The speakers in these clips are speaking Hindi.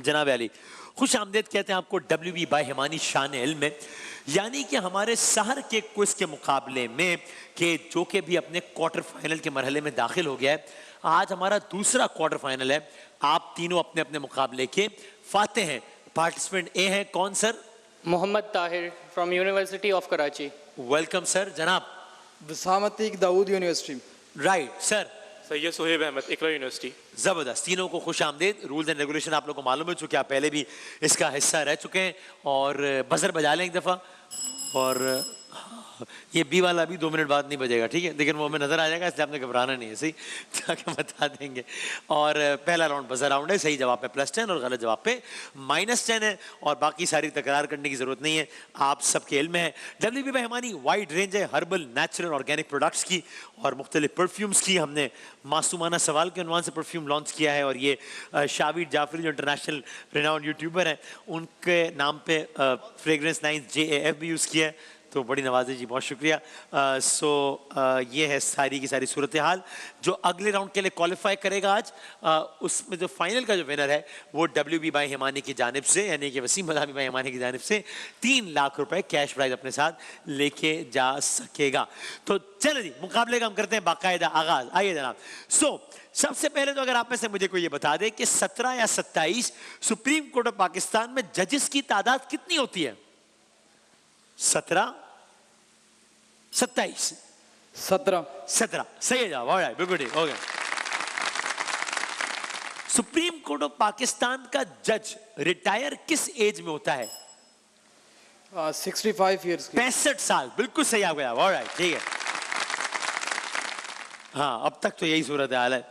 जनाब अली, खुश आमदेद कहते हैं आपको WB बाय हिमानी शान इल्म में, यानी कि हमारे सहर के क्विज के मुकाबले में कि जो कि भी अपने क्वार्टर फाइनल के मरहले में दाखिल हो गया है। आज हमारा दूसरा क्वार्टर फाइनल है। आप तीनों अपने अपने मुकाबले के फाते हैं। पार्टिसिपेंट ए हैं कौन sir? Mohammad Tahir from university of Karachi. Welcome sir. जनाब? विसामतीक Dawood university. Right sir. Syed Suhaib Ahmed Iqra university. जबरदस्त, तीनों को खुश आमदेद। रूल्स एंड रेगुलेशन आप लोगों को मालूम है चूंकि आप पहले भी इसका हिस्सा रह चुके हैं। और बजर बजा लें एक दफ़ा, और ये बी वाला भी 2 मिनट बाद नहीं बजेगा, ठीक है, लेकिन वो हमें नजर आ जाएगा, इसलिए आपने घबराना नहीं है, सही ताकि बता देंगे। और पहला राउंड बजर राउंड है, सही जवाब पे +10 और गलत जवाब पे -10 है, और बाकी सारी तकरार करने की जरूरत नहीं है, आप सबके इल्म में है। WB by Himani wide range है हर्बल नेचुरल ऑर्गेनिक प्रोडक्ट्स की और मुख्तलिफ परफ्यूम्स की। हमने मासूमाना सवाल के उन्वान से परफ्यूम लॉन्च किया है, और ये शावीर जाफरी जो इंटरनेशनल रिनाउंड यूट्यूबर हैं उनके नाम पे फ्रेग्रेंस लाइन JAF भी यूज़ किया है, तो बड़ी नवाजी जी, बहुत शुक्रिया। ये है सारी की सारी सूरत हाल। जो अगले राउंड के लिए क्वालिफाई करेगा आज, उसमें जो फाइनल का जो विनर है वो WB बाय हिमानी की जानिब से, यानी कि वसीम मदामी बाय हिमानी की जानिब से 3 लाख रुपए कैश प्राइज अपने साथ लेके जा सकेगा। तो चलो जी, मुकाबले का हम करते हैं बाकायदा आगाज। आइए जनाब। सबसे पहले तो अगर आप में से मुझे कोई ये बता दे कि 17 या 27 सुप्रीम कोर्ट ऑफ पाकिस्तान में जजेस की तादाद कितनी होती है? 17, 27, 17 सही है जवाब। ऑलराइट, बिल्कुल ठीक, हो गया। सुप्रीम कोर्ट ऑफ पाकिस्तान का जज रिटायर किस एज में होता है? 65 ईयर्स की। 65 साल, बिल्कुल सही आ गया। ऑलराइट, ठीक है। हाँ, अब तक तो यही सूरत हाल है,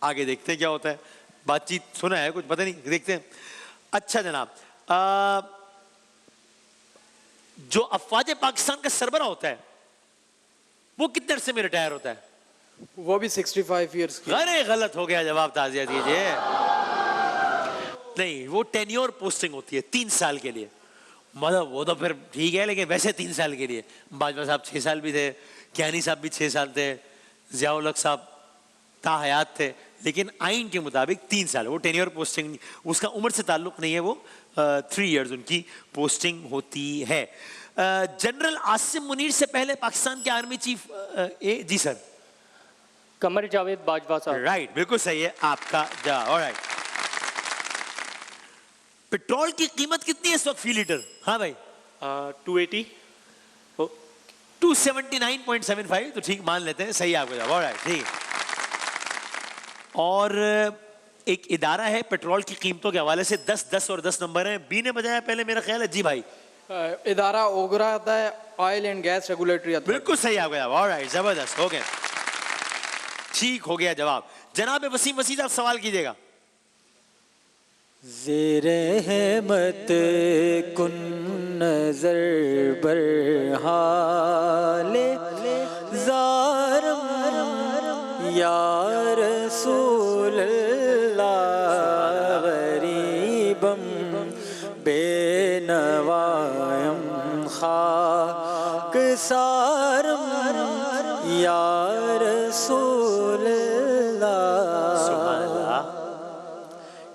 आगे देखते हैं क्या होता है। बातचीत सुना है कुछ, पता नहीं, देखते हैं। अच्छा जनाब, जो अफवाज पाकिस्तान का सरबरा होता है वो कितने अरसे में रिटायर होता है? वो भी 65 ईयर्स की। अरे गलत हो गया जवाब, ताज़िया दीजिए। नहीं, वो टेन्योर पोस्टिंग होती है 3 साल के लिए। मतलब वो तो फिर ठीक है, लेकिन वैसे 3 साल के लिए। बाजवा साहब 6 साल भी थे, कैनी साहब भी 6 साल थे, जियाउल हक साहब ताहयात थे, लेकिन आइन के मुताबिक 3 साल वो टेन्योर पोस्टिंग, उसका उम्र से ताल्लुक नहीं है, वो 3 इयर्स उनकी पोस्टिंग होती है। जनरल आसिम मुनीर से पहले पाकिस्तान के आर्मी चीफ जी सर? कमर जावेद बाजवा साहब। राइट, बिल्कुल सही है आपका जवाब। ऑलराइट। पेट्रोल की कीमत कितनी है इस वक्त फी लीटर? हाँ भाई। 280, 279.75, तो ठीक मान लेते हैं, सही आपका जवाब। ऑलराइट, ठीक है। और एक इदारा है पेट्रोल की कीमतों के हवाले से, 10, 10 और 10 नंबर है। बी ने बजाया पहले, मेरा ख्याल है। जी भाई। इदारा ओगरा आता है, ऑयल एंड गैस रेगुलेटरी आता है। बिल्कुल सही आ गया। ऑलराइट, जबरदस्त, हो गया, ठीक हो गया जवाब। जनाब वसीम वसीम, आप सवाल कीजिएगा। ज़ेर-ए-रहमत कुन नज़र बरहाले ज़ारम या रसूल अल्लाह गरीबम बेनवायम खाक सारम या रसूल अल्लाह। सुभान अल्लाह।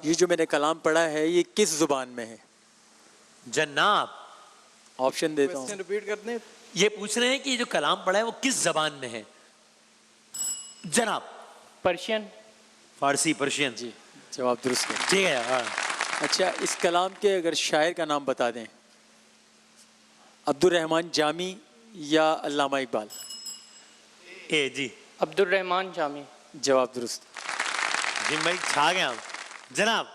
ये जो मैंने कलाम पढ़ा है ये किस जुबान में है? जनाब ऑप्शन देता हूँ। क्वेश्चन रिपीट करते हैं। ये पूछ रहे हैं कि ये जो कलाम पढ़ा है वो किस जबान में है? जनाब? पर्शियन। फारसी, पर्शियन। जी, जवाब दुरुस्त है। ठीक है। हाँ। अच्छा, इस कलाम के अगर शायर का नाम बता दें, अब्दुल रहमान जामी या अल्लामा इकबाल? ए जी, अब्दुल रहमान जामी। जवाब दुरुस्त। जिम भाई छा गए हम। जनाब?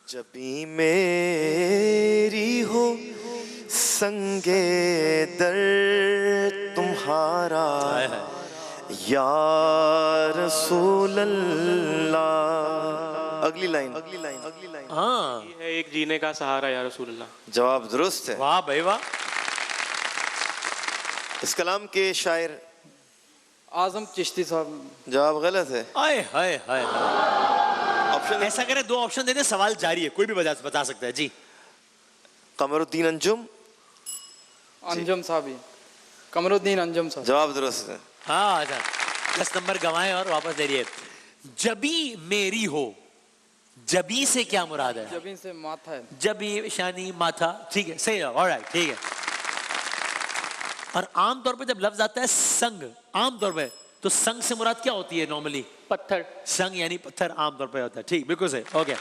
जब भी मेरी हो संगे दर तुम्हारा या रसूल अल्लाह। अगली लाइन। हाँ, ये है एक जीने का सहारा या रसूल अल्लाह। जवाब दुरुस्त है। वाह भाई वाह। इस कलाम के शायर आजम चिश्ती साहब। जवाब गलत है। आए हाय हाय हाय। ऑप्शन ऐसा करें, 2 ऑप्शन दे दें, सवाल जारी है, कोई भी बता सकता है। जी। कमरुद्दीन अंजुम। अंजुम साहब ही, कमरुद्दीन अंजुम साहब। जवाब दुरुस्त है। हाँ, अच्छा, 10 नंबर गंवाए और वापस ले लिए। जबी मेरी हो, जबी से क्या मुराद है? जबीन से माथा है। जबी शानी माथा, ठीक है, सही है, ऑलराइट, ठीक है। और आमतौर पे जब लफ्ज आता है संग, आमतौर पे तो संग से मुराद क्या होती है नॉर्मली? पत्थर। संग यानी पत्थर आमतौर पे होता है, ठीक, बिल्कुल सही, ओके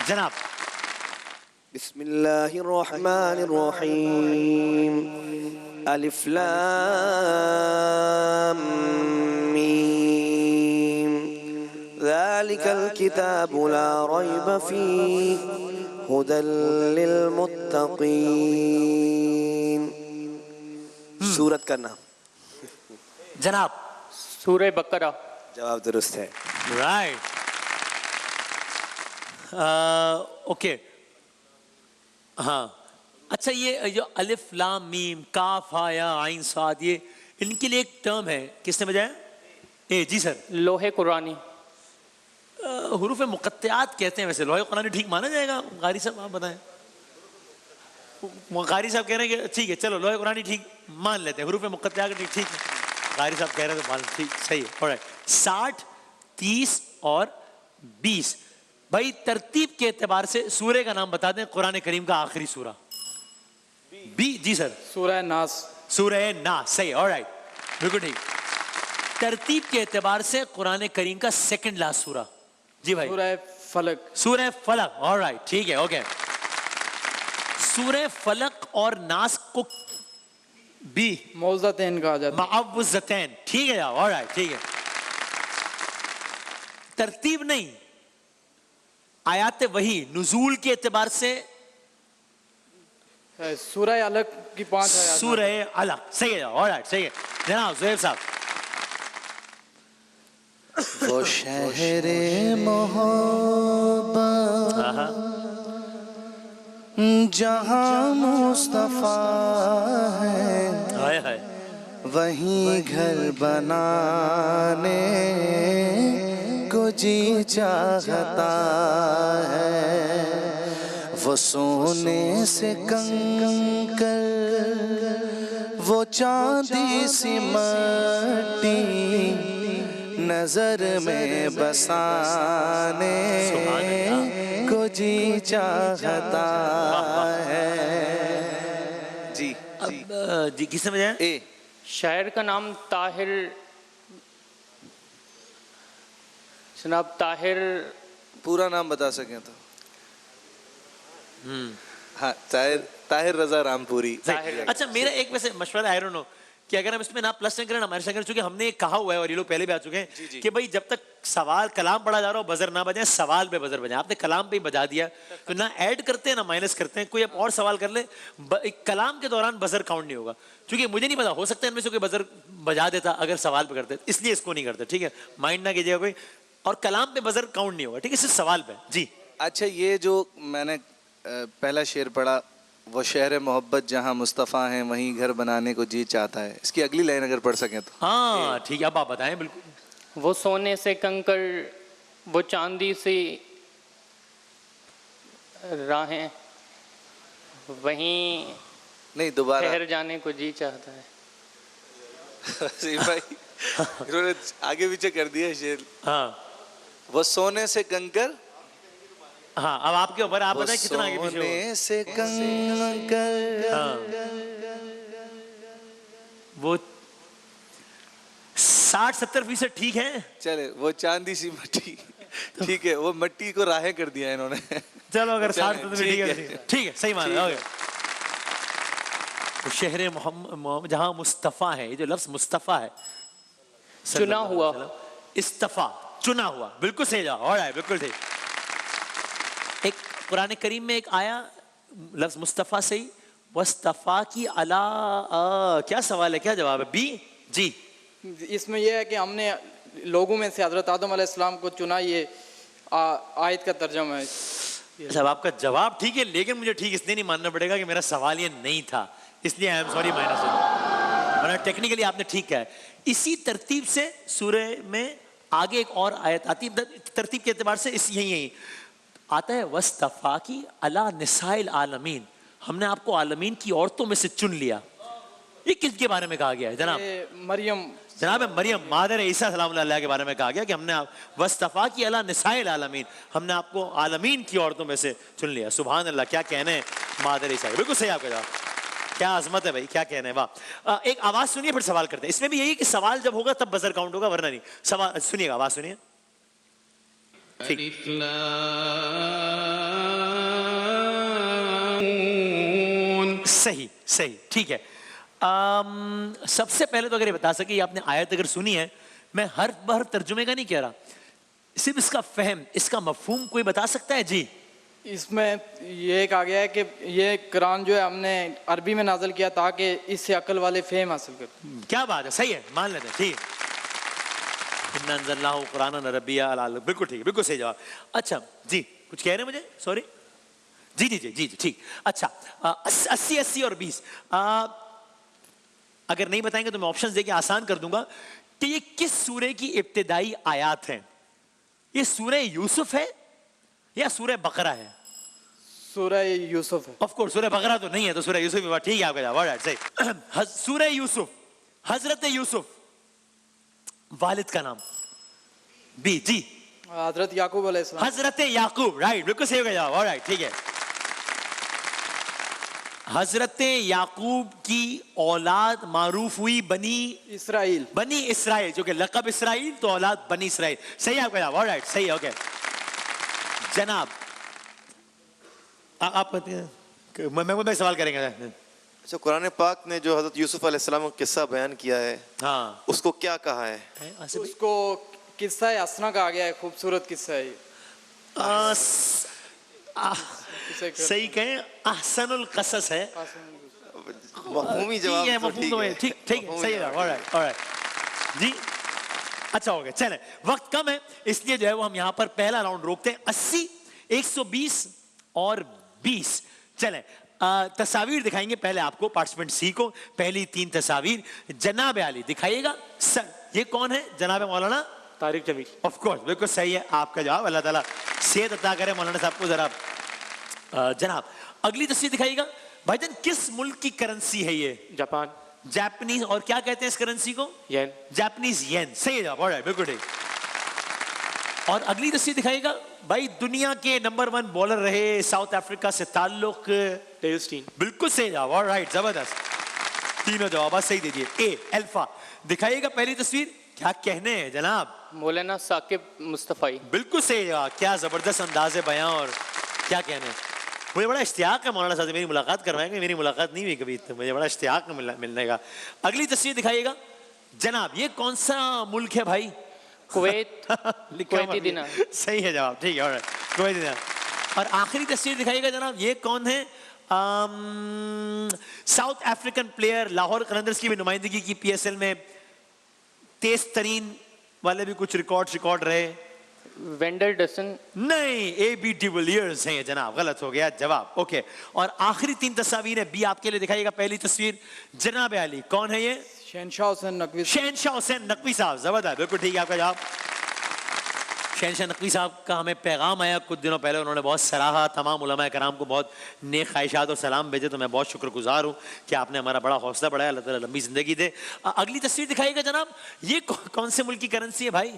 जनाब। बिस्मिल्लाहिर्रहमानिर्रहीम अलिफ लाम मीम ज़ालिकल किताबु ला रैब फीह हुदल लिल मुत्तकीन। सूरत का नाम जनाब। सूरह बकरा। जवाब दुरुस्त है। राइट, ओके, हाँ। अच्छा, ये जो अलिफ लाम मीम काफ हा या आइन साद, ये इनके लिए एक टर्म है, किसने बताया? ए जी सर। लोहे कुरानी। हुरूफ मुक़त्तियात कहते हैं वैसे, लोहे कुरानी ठीक माना जाएगा? कारी साहब आप बताएं। कारी साहब कह रहे हैं कि ठीक है, चलो लोहे कुरानी ठीक मान लेते हैं, हुरूफ मुक़त्तियात ठीक ठीक है। कारी साहब कह रहे हैं तो मान, ठीक, सही है, ऑलराइट। 60, 30 और 20। भाई तरतीब के एतबार से सूरे का नाम बता दें, कुरान करीम का आखिरी सूरा। बी जी सर। सूरह नास। सूरह नास, सही, ऑलराइट, बिल्कुल ठीक। तरतीब के एतबार से कुरान करीम का सेकंड लास्ट सूरा। जी भाई। सूरह फलक। सूरह फलक, ऑलराइट, ठीक है, ओके। सूरह फलक और नास को बी मौज़तैन कहा जाता है। मुअव्विज़तैन, ठीक है, ऑलराइट, ठीक है। तरतीब नहीं, आयात वही नुज़ूल के एतबार से सूरह अलग की 5 आयत। सूरह अलग, सही है, ऑलराइट, सही है जनाब। ज़ुहैब साहब। वो शहरे मोहब्बत जहाँ मुस्तफा है, हाय हाय, वहीं घर बनाने को जी चाहता है। वो सोने से कंकर, वो चांदी सी मट्टी नजर में बसाने को जी चाहता है। जी अब जी किसने बजाया? ए शायर का नाम ताहिर, जनाब ताहिर। पूरा नाम बता सकें तो? हाँ, ताहिर रजा रामपुरी। सही। अच्छा, मेरा एक वैसे मशवरा, आई डोंट नो कि अगर हम इसमें ना प्लस नहीं करें, हमारे संग चूंकि हमने कहा हुआ है और ये लोग पहले भी आ चुके हैं कि भाई जब तक सवाल कलाम पढ़ा जा रहा हो बजर ना बजाए, सवाल पे बजर बजाए। आपने कलाम पे ही बजा दिया तो ना ऐड करते हैं ना माइनस करते हैं। कोई अब और सवाल कर ले, कलाम के दौरान बजर काउंट नहीं होगा, क्योंकि मुझे नहीं पता, हो सकता है इनमें से कोई बजर बजा देता अगर सवाल पे करते, इसलिए इसको नहीं करते, ठीक है, माइंड ना कीजिएगा कोई। और कलाम पे बजर काउंट नहीं होगा, ठीक है, सिर्फ सवाल पे। जी अच्छा, ये जो मैंने पहला शेर पढ़ा, वो शहर मोहब्बत जहाँ मुस्तफ़ा हैं वहीं घर बनाने को जी चाहता है, इसकी अगली लाइन अगर पढ़ सकें तो? हाँ ठीक है, अब आप बताएं। बिल्कुल। वो सोने से कंकर, वो चांदी सी राहें, वहीं नहीं, दोबारा। ठहर जाने को जी चाहता है। जी भाई, इन्होंने आगे पीछे कर दिया शेर। हाँ वो सोने से कंकर, हाँ, अब आपके ऊपर, आप बताएं कितना आगे पीछे हो। सोने से कंकर, हाँ। वो 60-70% ठीक है। चले, वो चांदी सी मट्टी, ठीक है, वो मट्टी को राहें कर दिया इन्होंने। चलो अगर चलें, 60% ठीक है, ठीक है, सही मान रहे। तो शहर मोहम्मद जहां मुस्तफ़ा है, ये जो लफ्ज मुस्तफ़ा है, चुना हुआ, इस्तफा, चुना हुआ, बिल्कुल सही जवाब, ऑलराइट, बिल्कुल ठीक। एक कुरान करीम में एक आया लफ्ज मुस्तफ़ा से ही, वस्तफ़ा की अला, क्या सवाल है, क्या जवाब है? बी जी। इसमें यह है कि हमने लोगों में से हजरत आदम अलैहिस्सलाम को चुना, ये आयत का तर्जुमा है। साहब आपका जवाब ठीक है, लेकिन मुझे ठीक इसलिए नहीं मानना पड़ेगा कि मेरा सवाल ये नहीं था, इसलिए आई एम सॉरी माइनस, वरना टेक्निकली आपने ठीक कहा है। इसी तरतीब से सूरह में आगे एक और आयत आती है, तरतीब के एतबार से इस यही आता है, वस्तफ़ा की अला निसाइल आलमीन, हमने आपको आलमीन की औरतों में से चुन लिया। ये किसके बारे में कहा गया है जनाब? ये मरियम जनाब मरियम मादर ईसा सलाम अलैहा के बारे में कहा गया कि हमने वस्तफा की अला निसाइल आलमीन, हमने आपको आलमीन की औरतों में से चुन लिया। सुभान अल्लाह, क्या कहने हैं मादर ईसा, बिल्कुल सही आपका जवाब। क्या अजमत है भाई, क्या कहने हैं, वाह। एक आवाज सुनिए फिर सवाल करते हैं। इसमें भी यही कि सवाल जब होगा तब बजर काउंट होगा, वरना नहीं। सवाल सुनिएगा, आवाज सुनिए। ठीक, सही सही, ठीक है। सबसे पहले तो अगर ये बता सके ये आपने आयत अगर सुनी है, मैं हर बार तर्जुमे का नहीं कह रहा, सिर्फ इसका फहम, इसका मफहूम कोई बता सकता है जी? इसमें ये कहा गया है कि ये कुरान जो है हमने अरबी में नाज़िल किया ताकि इससे अकल वाले फेम हासिल कर। क्या बात है, सही है, मान लेते हैं, ठीक है। इन्ना अंज़लनाहु कुरानन अरबिय्या अला, बिल्कुल ठीक है, बिल्कुल सही जवाब। अच्छा जी, कुछ कह रहे हैं मुझे, सॉरी। जी जी जी जी जी, ठीक। अच्छा 80 80 और 20, अगर नहीं बताएंगे तो मैं ऑप्शंस देके आसान कर दूंगा कि ये किस सूरे की इब्तिदाई आयात हैं। ये सूरह यूसुफ है या सूरह बकरा है? सूरह यूसुफ है। ऑफ कोर्स, सूरह बकरा तो नहीं है, तो सूरह यूसुफ ही, ठीक है आपका जवाब, सही। सूरह यूसुफ, हजरत यूसुफ, वालिद का नाम बी जी, हजरत याकूब अलैहिस्सलाम। हजरत याकूब, राइट, बिल्कुल सही होगा जवाब, ऑलराइट, ठीक है। हजरत याकूब की औलाद मारूफ हुई बनी इसराइल। बनी इसराइल, जो कि लक़ब इसराइल, तो औलाद बनी इसराइल, सही आपका जवाब, ऑलराइट, सही, ओके। जनाब आप मैं सवाल करेंगे। अच्छा, कुरान पाक ने जो हजरत यूसुफ अलैहिस्सलाम का किस्सा बयान किया है, हाँ, उसको क्या कहा है? उसको किस्सा हसना कहा गया है, खूबसूरत किस्सा है। सही कहें अहसनुल क़सस है, मफ़हूमी जवाब ठीक है, तो मफ़हूम तो है, ठीक ठीक है, सही है, ऑलराइट ऑलराइट जी। अच्छा हो गया, चले, वक्त कम है इसलिए जो है वो हम यहाँ पर पहला राउंड रोकते हैं। 80 120 और 20, चले। तस्वीर दिखाएंगे पहले आपको, पार्टिसिपेंट सी को पहली 3 तस्वीर। जनाब आली दिखाइएगा। सर ये कौन है? जनाब मौलाना तारिक जमील। ऑफ कोर्स, बिल्कुल सही है आपका जवाब। अल्लाह ताला सेहत अता करे मौलाना साहब को। जरा जनाब अगली तस्वीर दिखाइएगा। भाईजान किस मुल्क की करेंसी है ये? जापान। जापानीज, और क्या कहते हैं इस करेंसी को? येन। जापानीज येन, सही जवाब, ऑलराइट, बिल्कुल ठीक। और अगली तस्वीर दिखाइएगा। भाई दुनिया के नंबर 1 बॉलर रहे, साउथ अफ्रीका से ताल्लुक, डेल स्टीन। बिल्कुल सही जवाब, ऑलराइट, जबरदस्त, तीनों जवाब सही दीजिए। ए अल्फा दिखाइएगा पहली तस्वीर। क्या कहने हैं जनाब? मौलाना साकिब मुस्तफ़ाई। बिल्कुल सही जवाब, क्या जबरदस्त अंदाज़े बयां, और क्या कहने हैं। मुझे बड़ा इश्तियाक है मौलाना साहब से मेरी मुलाकात करवाएंगे, मेरी मुलाकात नहीं हुई कभी, तो मुझे बड़ा इश्तियाक है मिलने का। अगली तस्वीर दिखाइएगा जनाब। ये कौन सा मुल्क है भाई? कुवैत। कुवैती दिनार। सही है जवाब, ठीक है, ऑलराइट, कुवैती दिनार। और आखिरी तस्वीर दिखाइएगा जनाब। ये कौन है? South African player, Lahore Qalandars की भी नुमाइंदगी की PSL में, तेज तरीन वाले भी कुछ रिकॉर्ड रहे। वेंडरडसन। नहीं, AB डिविलियर्स हैं जनाब, गलत हो गया जवाब, ओके। और आखिरी 3 तस्वीर है, बी आपके लिए दिखाइएगा। पहली तस्वीर जनाब अली, कौन है ये? शहनशाह हुसैन नकवी। शहनशाह हुसैन नकवी साहब, जबरदस्त, बिल्कुल ठीक है आपका जवाब। शहनशाह नकवी साहब का हमें पैगाम आया कुछ दिनों पहले, उन्होंने बहुत सराहा, तमाम उलमा कराम को बहुत नेक ख्वाहिशात और सलाम भेजे, तो मैं बहुत शुक्रगुजार हूँ कि आपने हमारा बड़ा हौसला बढ़ाया, अल्लाह ताला लंबी ज़िंदगी दे। अगली तस्वीर दिखाइएगा जनाब। ये कौन से मुल्क की करेंसी है भाई?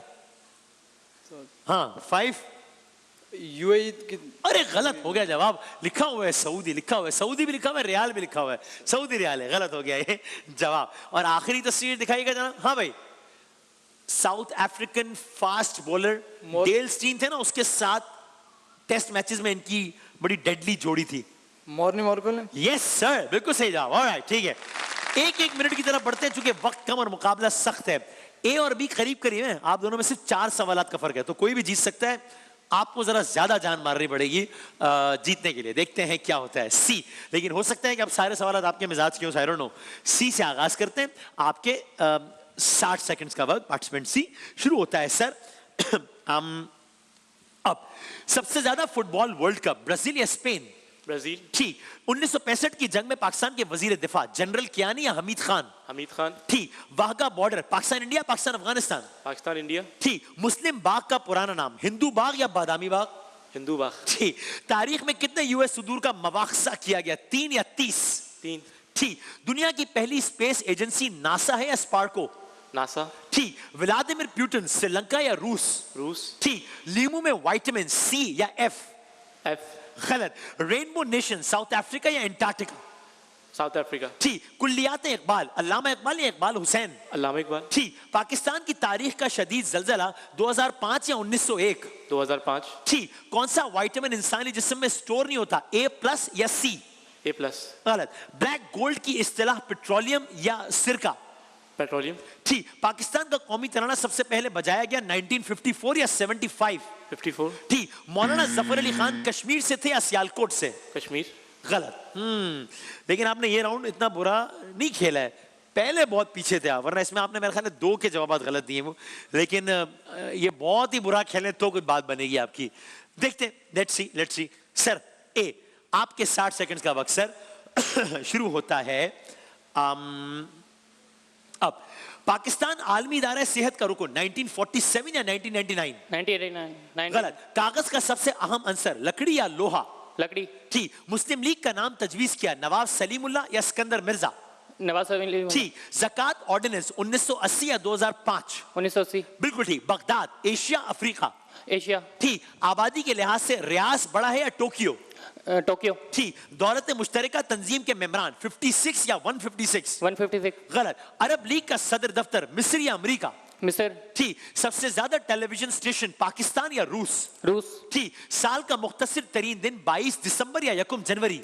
हाँ 5 UAE की। अरे गलत हो गया जवाब, लिखा हुआ है सऊदी, लिखा हुआ है सऊदी भी लिखा हुआ है, रियाल भी लिखा हुआ है, सऊदी रियाल है, गलत हो गया ये जवाब। और आखिरी तस्वीर दिखाइएगा जनाब। हाँ भाई, South African fast bowler Dale Steyn थे ना, उसके साथ टेस्ट मैचेस में इनकी बड़ी डेडली जोड़ी थी। Morne Morkel. यस सर, बिल्कुल सही जवाब, ऑलराइट, ठीक है। एक मिनट की तरफ बढ़ते हैं, चूंकि वक्त कम और मुकाबला सख्त है। ए और बी करीब करीब है, आप दोनों में सिर्फ 4 सवालात का फर्क है, तो कोई भी जीत सकता है। आपको जरा ज्यादा जान मारनी पड़ेगी जीतने के लिए। देखते हैं क्या होता है। सी, लेकिन हो सकता है कि अब सारे सवाल आपके मिजाज के हो, आई डोंट नो। सी से आगाज करते हैं। आपके 60 सेकंड्स का वक्त, पार्टिसिपेंट सी शुरू होता है सर। अब सबसे ज्यादा फुटबॉल वर्ल्ड कप ब्राजील या स्पेन? ब्राजील। ठीक। 1965 की जंग में पाकिस्तान के वजीर दिफा जनरल कियानी या हमीद खान? हमीद खान। ठीक। Wagah border Pakistan India, Pakistan Afghanistan? Pakistan India. ठीक। मुस्लिम बाग का पुराना नाम हिंदू बाग या बादामी बाग? हिंदू बाग। ठीक। तारीख में कितने US सुदूर का मवाख्सा किया गया, 3 या 30? 3। ठीक, दुनिया की पहली स्पेस एजेंसी नासा है या स्पार्को? नासा, ठीक, व्लादिमीर पुतिन श्रीलंका या रूस? रूस, ठीक, लीमू में विटामिन सी या एफ? एफ, गलत। रेनबो नेशन साउथ अफ्रीका या एंटार्क्टिका? साउथ अफ्रीका, ठीक, कुल्लियात इकबाल अल्लामा इकबाल या इकबाल हुसैन? अल्लामा इकबाल, ठीक, पाकिस्तान की तारीख का शदीद जलजला 2005 या 1901? 2005, ठीक, कौन सा विटामिन इंसानी जिस्म में स्टोर नहीं होता, A+ या C? ए प्लस, गलत। ब्लैक गोल्ड की इस्तिलाह पेट्रोलियम या सिरका? पेट्रोलियम, ठीक, पाकिस्तान का कौमी तराना सबसे पहले बजाया गया 1954 या 75? 54, ठीक, मौलाना जफर अली खान कश्मीर से थे या सियालकोट से? कश्मीर, गलत। लेकिन आपने ये राउंड इतना बुरा नहीं खेला है, पहले बहुत पीछे थे आप, वरना इसमें आपने मेरे ख्याल में 2 के जवाब गलत दिए वो, लेकिन ये बहुत ही बुरा खेले तो कुछ बात बनेगी आपकी। देखते हैं, लेट्स सी। सर ए, आपके 60 सेकंड्स का वक्त सर शुरू होता है अब। पाकिस्तान आलमी इदारा सेहत का रुकन 1947 या 1999? 1989, गलत। कागज का सबसे अहम अंसर लकड़ी या लोहा? लकड़ी, ठीक, मुस्लिम लीग का नाम तजवीज किया नवाब सलीमुल्लाह या सिकंदर मिर्जा? नवाज शरीफ, ठीक, ज़कात ऑर्डिनेंस 1980 या 2005? 1980, बिल्कुल ठीक। Baghdad Asia Africa? एशिया, ठीक, आबादी के लिहाज से रियाज बड़ा है या टोक्यो? टोक्यो, ठीक, दौलत मुश्तरका तंजीम के मेंबरान 56 या 156? 156, गलत। अरब लीग का सदर दफ्तर मिस्र या अमेरिका? मिस्र, ठीक, सबसे ज्यादा टेलीविजन स्टेशन पाकिस्तान या रूस? रूस, ठीक, साल का मुख्तसर तरीन दिन 22 दिसंबर या 1 जनवरी?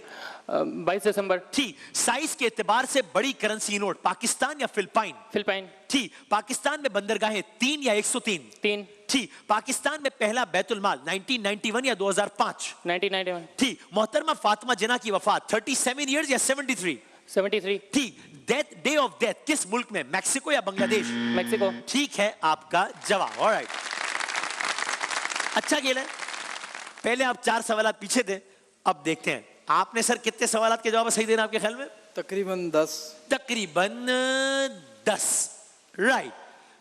22 दिसंबर, ठीक, साइज के एतबार से बड़ी करेंसी नोट पाकिस्तान या फिलिपाइन? फिलिपाइन, ठीक, पाकिस्तान में बंदरगाहें 3 या 103? 3, ठीक, पाकिस्तान में पहला बैतुल माल 1991 या 2005? 1991, ठीक, मोहतरमा फातिमा जिन्ना की वफात 37 इयर्स या 73? 73, ठीक, डेथ डे ऑफ डेथ किस मुल्क में, मैक्सिको या बांग्लादेश? मैक्सिको, ठीक है आपका जवाब। ऑलराइट, अच्छा खेला है। पहले आप 4 सवालात पीछे थे, अब देखते हैं आपने सर कितने सवालात के जवाब सही देना आपके ख्याल में? तकरीबन 10। तकरीबन 10। राइट,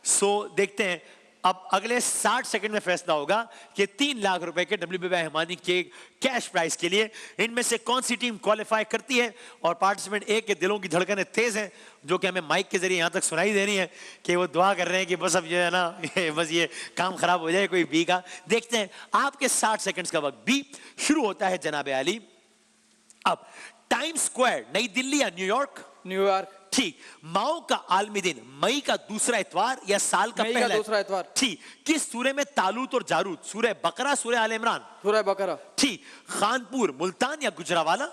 सो देखते हैं अब अगले 60 सेकंड में फैसला होगा कि 3 लाख रुपए के WBI हिमानी के कैश प्राइस के लिए इनमें से कौन सी टीम क्वालिफाई करती है। और पार्टिसिपेंट ए के दिलों की धड़कनें तेज हैं, जो कि हमें माइक के जरिए यहां तक सुनाई दे रही है कि वो दुआ कर रहे हैं कि बस अब ये है ना बस ये काम खराब हो जाए कोई बी का। देखते हैं आपके 60 सेकंड्स का वक्त बी शुरू होता है जनाब आली। अब टाइम स्क्वायर नई दिल्ली या न्यूयॉर्क? न्यूयॉर्क, ठीक, माओ का आलमी दिन मई का दूसरा इतवार या साल का मई का पहला? दूसरा इतवार। ठीक, किस सूरे में तालूत और जारूद? सूरह बकरा, सूरह आल इमरान? सूरह बकरा, ठीक, खानपुर मुल्तान या गुजरावाला?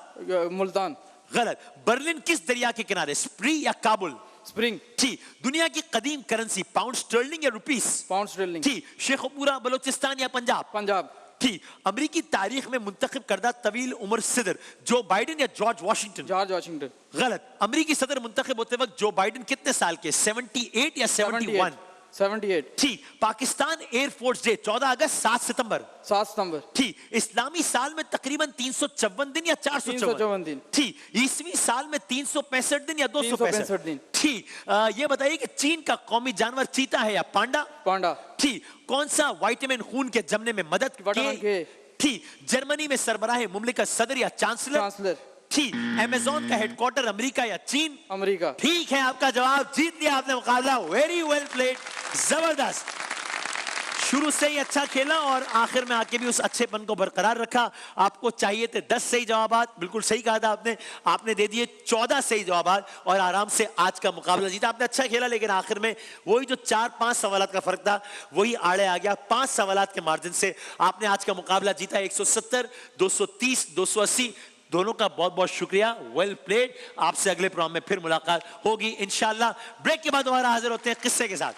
मुल्तान, गलत। बर्लिन किस दरिया के किनारे, स्प्री या काबुल? स्प्रिंग, ठीक, दुनिया की कदीम करेंसी पाउंड स्टर्लिंग या रुपीस? पाउंड स्टर्लिंग, ठीक, शेखपुरा बलोचिस्तान या पंजाब? पंजाब, ठीक, अमेरिकी तारीख में मुंतखब करदा तवील उम्र सदर जो बाइडेन या जॉर्ज वॉशिंगटन? जॉर्ज वाशिंगटन, गलत। अमेरिकी सदर मुंतखब होते वक्त जो बाइडेन कितने साल के, 78 या 71? 78, ठीक, पाकिस्तान एयरफोर्स डे 14 अगस्त 7 सितंबर? 7 सितंबर, ठीक, इस्लामी साल में तकरीबन 354 दिन या 354 दिन, ठीक, ईसवी साल में 365 दिन या 365 दिन, ठीक, ये बताइए कि चीन का कौमी जानवर चीता है या पांडा? पांडा, ठीक, कौन सा विटामिन खून के जमने में मदद विटामिन के? ठीक, जर्मनी में सरबराह मुमलिकत सदर या चांसलर? चांसलर, ठीक, अमेज़न का हेडक्वार्टर अमेरिका या चीन? अमेरिका। ठीक है आपका जवाब, जीत लिया आपने मुकाबला। वेरी वेल प्लेड, जबरदस्त। शुरू से ही अच्छा खेला और आखिर में आके भी उस अच्छेपन को बरकरार रखा। आपको चाहिए थे 10 सही जवाबात, बिल्कुल सही कहा था आपने, आपने दे दिए 14 सही जवाबात और आराम से आज का मुकाबला जीता। आपने अच्छा खेला, लेकिन आखिर में वही जो 4-5 सवालात का फर्क था वही आड़े आ गया। 5 सवालात के मार्जिन से आपने आज का मुकाबला जीता। 170, 230, 280 दोनों का बहुत बहुत शुक्रिया। Well played. आपसे अगले प्रोग्राम में फिर मुलाकात होगी इंशाल्लाह। ब्रेक के बाद दोबारा हाजिर होते हैं किस्से के साथ।